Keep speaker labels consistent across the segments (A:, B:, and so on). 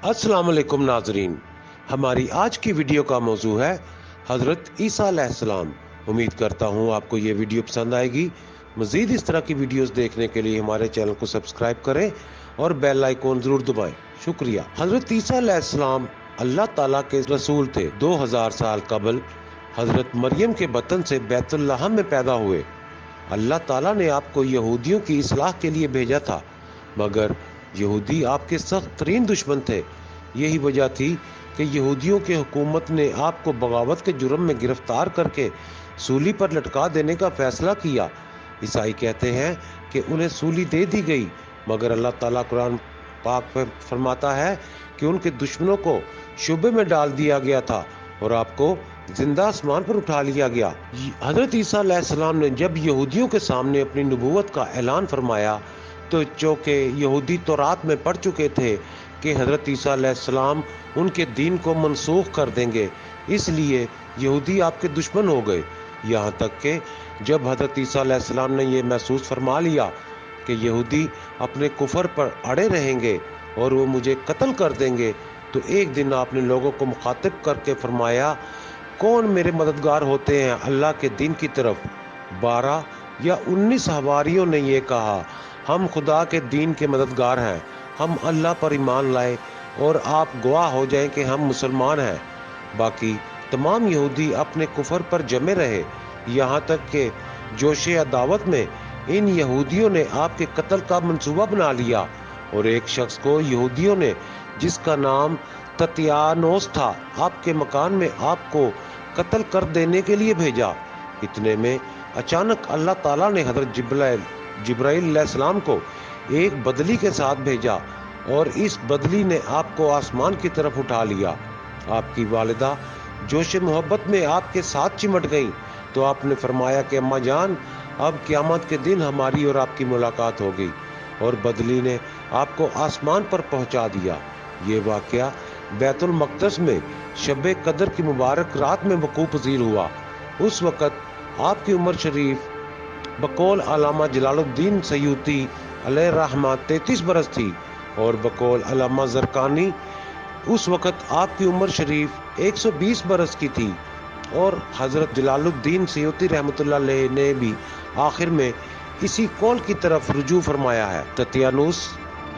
A: अस्सलाम वालेकुम नाजरीन, हमारी आज की वीडियो का मौजू है हज़रत ईसा अलैहिस्सलाम। उम्मीद करता हूँ आपको ये वीडियो पसंद आएगी। मज़ीद इस तरह की वीडियोस देखने के लिए हमारे चैनल को सब्सक्राइब करें और बेल आइकॉन ज़रूर दबाएं। शुक्रिया। हज़रत ईसा अलैहिस्सलाम अल्लाह ताला के रसूल थे। 2000 साल कबल हज़रत मरियम के बतन से बैतुल लहम में पैदा हुए। अल्लाह ताला ने आपको यहूदियों की इस्लाह के लिए भेजा था, मगर यहूदी आपके सख्त तरीन दुश्मन थे। यही वजह थी कि यहूदियों की हुकूमत ने आपको बगावत के जुर्म में गिरफ्तार करके सूली पर लटका देने का फैसला किया। ईसाई कहते हैं कि उन्हें सूली दे दी गई, मगर अल्लाह ताला कुरान पाक में फरमाता है कि उनके दुश्मनों को शुबे में डाल दिया गया था और आपको जिंदा आसमान पर उठा लिया गया। हजरत ईसा अलैहिस्सलाम ने जब यहूदियों के सामने अपनी नबूवत का ऐलान फरमाया तो चूँकि यहूदी तौरात में पढ़ चुके थे कि हजरत ईसा अलैहिस्सलाम उनके दीन को मनसूख कर देंगे, इसलिए यहूदी आपके दुश्मन हो गए। यहाँ तक कि जब हजरत ईसा अलैहिस्सलाम ने यह महसूस फरमा लिया कि यहूदी अपने कुफर पर अड़े रहेंगे और वो मुझे कत्ल कर देंगे, तो एक दिन आपने लोगों को मुखातिब करके फरमाया, कौन मेरे मददगार होते हैं अल्लाह के दीन की तरफ। 12 या 19 हवारियों ने यह कहा, हम खुदा के दीन के मददगार हैं, हम अल्लाह पर ईमान लाए और आप गवाह हो जाएं कि हम मुसलमान हैं। बाकी तमाम यहूदी अपने कुफर पर जमे रहे, यहाँ तक कि जोश अदावत में इन यहूदियों ने आपके कत्ल का मंसूबा बना लिया और एक शख्स को यहूदियों ने, जिसका नाम ततियानोस था, आपके मकान में आपको कत्ल कर देने के लिए भेजा। इतने में अचानक अल्लाह ताला ने हजरत जिब्राइल अलैहिस्सलाम को एक बदली के साथ भेजा और इस बदली ने आपको आसमान की तरफ उठा लिया। आपकी वालिदा जोश मोहब्बत में आपके साथ चिमट गई तो आपने फरमाया कि अम्मा जान, अब क़यामत के दिन हमारी और आपकी मुलाकात होगी, और बदली ने आपको आसमान पर पहुंचा दिया। ये वाक़या बैतुल मक़दस में शब कदर की मुबारक रात में वक़ूअ पज़ीर हुआ। उस वक़्त आपकी उम्र शरीफ बकौल अल्लामा जलालुद्दीन सयूती अलैहिर्रहमा 33 बरस थी और बकौल अल्लामा ज़रकानी उस वक़्त आपकी उम्र शरीफ 120 बरस की थी। और हज़रत जलालुद्दीन सयूती रहमतुल्लाह अलैह ने भी आखिर में इसी कौल की तरफ रुजू फरमाया है। ततियानुस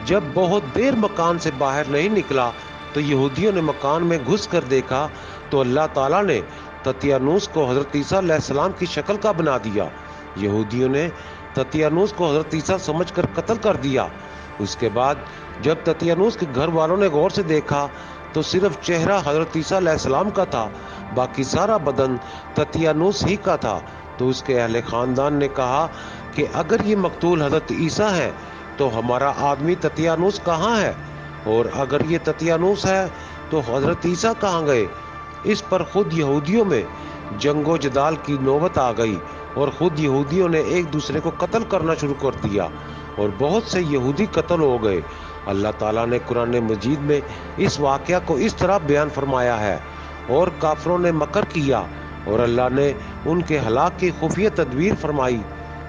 A: जब बहुत देर मकान से बाहर नहीं निकला तो यहूदियों ने मकान में घुस कर देखा तो अल्लाह ताला ने ततियानुस को हजरत ईसा अलैहिस्सलाम की शक्ल का बना दिया। यहूदियों ने ततियानुस को हजरत ईसा समझकर कत्ल कर दिया। उसके बाद जब ततियानुस के घर वालों ने गौर से देखा तो सिर्फ चेहरा हजरत ईसा अलैहिस्सलाम का था, बाकी सारा बदन ततियानुस ही का था। तो उसके अहले खानदान ने कहा कि अगर ये मकतूल हजरत ईसा है तो हमारा आदमी ततियानुस कहाँ है, और अगर ये ततियानुस है तो हजरत ईसा कहाँ गए। इस पर खुद यहूदियों में जंगो जदाल की नौबत आ गई और खुद यहूदियों ने एक दूसरे को कत्ल करना शुरू कर दिया और बहुत से यहूदी कत्ल हो गए। अल्लाह ताला ने कुरान मजीद में इस वाक़या को इस तरह बयान फरमाया है, और काफरों ने मकर किया और अल्लाह ने उनके हलाक की खुफिया तदबीर फरमाई,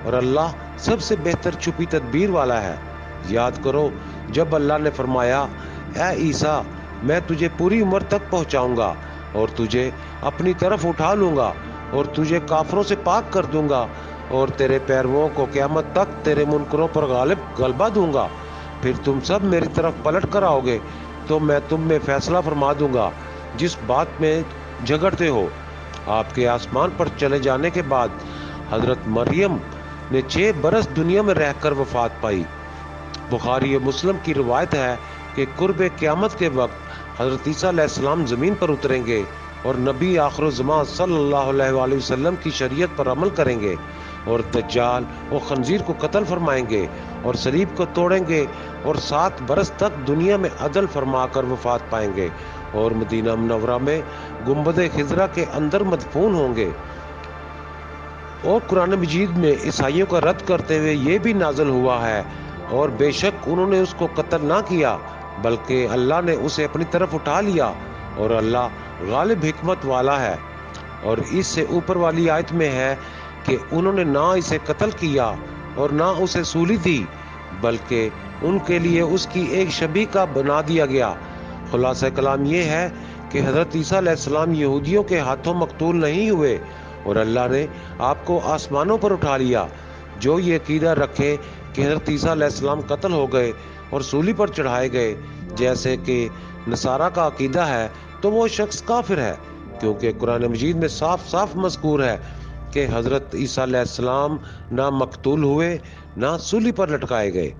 A: और अल्लाह सबसे बेहतर छुपी तदबीर वाला है। याद करो जब अल्लाह ने फरमाया, ए ईसा, मैं तुझे पूरी उम्र तक पहुँचाऊँगा और तुझे अपनी तरफ उठा लूँगा और तुझे काफरों से पाक कर दूंगा और तेरे पैरवों को क़यामत तक तेरे मुनकरों पर गलबा दूंगा, फिर तुम सब मेरी तरफ पलट कर आओगे तो मैं तुम में फैसला फरमा दूंगा जिस बात में झगड़ते हो। आपके आसमान पर चले जाने के बाद हजरत मरियम ने 6 बरस दुनिया में रहकर वफात पाई। बुखारी और मुस्लिम की रिवायत है कि कुर्ब क़यामत के वक्त हजरत ईसा अलैहिस्सलाम ज़मीन पर उतरेंगे और नबी आखिर ज़मान सल्लल्लाहु अलैहि वसल्लम की शरीयत पर अमल करेंगे और दज्जाल और खंजीर को कत्ल फरमाएंगे और सलीब को तोड़ेंगे और 7 बरस तक दुनिया में अदल फरमाकर वफात पाएंगे और मदीना मुनव्वरा में गुंबद खिजरा के अंदर मदफून होंगे। और कुरान मजीद में ईसाइयों का रद्द करते हुए ये भी नाज़िल हुआ है, और बेशक उन्होंने उसको कत्ल ना किया बल्कि अल्लाह ने उसे अपनी तरफ उठा लिया और अल्लाह गालिब हिकमत वाला है। और इससे ऊपर वाली आयत में है कि उन्होंने ना इसे कत्ल किया और ना उसे सूली दी, बल्कि उनके लिए उसकी एक शबीह का बना दिया गया خلاصہ کلام یہ ہے کہ حضرت عیسیٰ علیہ السلام یہودیوں کے ہاتھوں مقتول نہیں ہوئے اور اللہ نے آپ کو آسمانوں پر اٹھا لیا۔ جو یہ عقیدہ رکھے کہ حضرت عیسیٰ علیہ السلام قتل ہو گئے اور سولی پر چڑھائے گئے جیسے کہ نصارہ کا عقیدہ ہے تو وہ شخص کافر ہے، کیونکہ قرآن مجید میں صاف صاف مذکور ہے کہ حضرت عیسیٰ علیہ السلام نہ مقتول ہوئے نہ سولی پر لٹکائے گئے۔